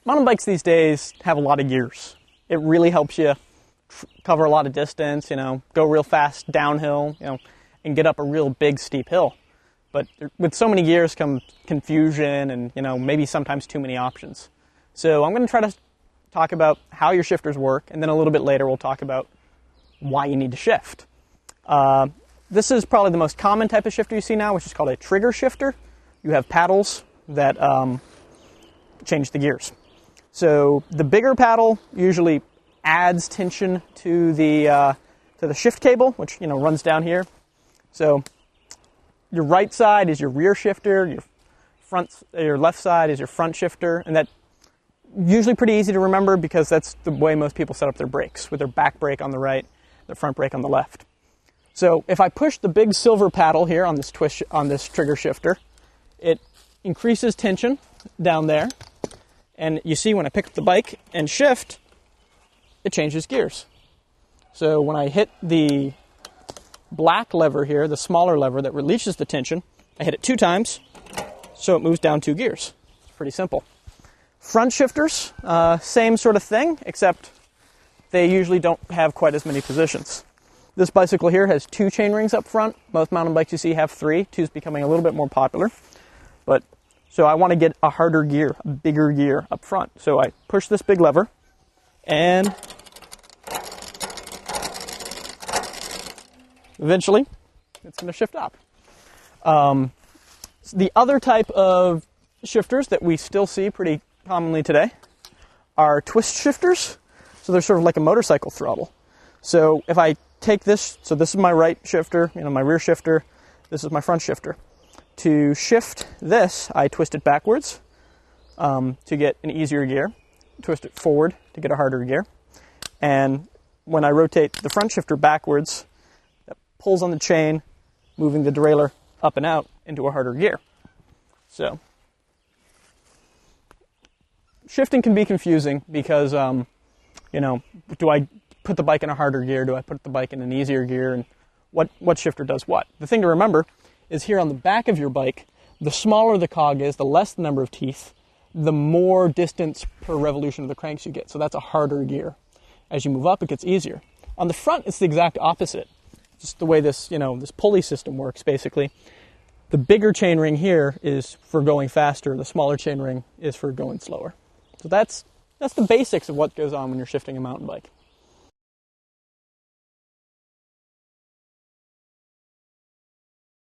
Mountain bikes these days have a lot of gears. It really helps you cover a lot of distance, go real fast downhill, and get up a real big steep hill. But with so many gears comes confusion and, maybe sometimes too many options. So I'm going to try to talk about how your shifters work, and then a little bit later we'll talk about why you need to shift. This is probably the most common type of shifter you see now, which is called a trigger shifter. You have paddles that change the gears. So the bigger paddle usually adds tension to the shift cable, which runs down here. So your right side is your rear shifter, your left side is your front shifter, and that's usually pretty easy to remember because that's the way most people set up their brakes, with their back brake on the right, the front brake on the left. So if I push the big silver paddle here on this trigger shifter, it increases tension down there. And you see when I pick up the bike and shift, it changes gears. So when I hit the black lever here, the smaller lever that releases the tension, I hit it 2 times, so it moves down 2 gears. It's pretty simple. Front shifters, same sort of thing, except they usually don't have quite as many positions. This bicycle here has 2 chain rings up front. Most mountain bikes you see have 3. 2 is becoming a little bit more popular. So I want to get a harder gear, a bigger gear up front. So I push this big lever, and eventually it's going to shift up. The other type of shifters that we still see pretty commonly today are twist shifters. So they're sort of like a motorcycle throttle. So if I take this, so this is my right shifter, my rear shifter, this is my front shifter. To shift this, I twist it backwards to get an easier gear, twist it forward to get a harder gear, and when I rotate the front shifter backwards, that pulls on the chain, moving the derailleur up and out into a harder gear. So shifting can be confusing because, do I put the bike in a harder gear? Do I put the bike in an easier gear? And what shifter does what? The thing to remember is here on the back of your bike, the smaller the cog is, the less the number of teeth, the more distance per revolution of the cranks you get. So that's a harder gear. As you move up, it gets easier. On the front, it's the exact opposite. Just the way this, this pulley system works, basically. The bigger chain ring here is for going faster. The smaller chain ring is for going slower. So that's the basics of what goes on when you're shifting a mountain bike.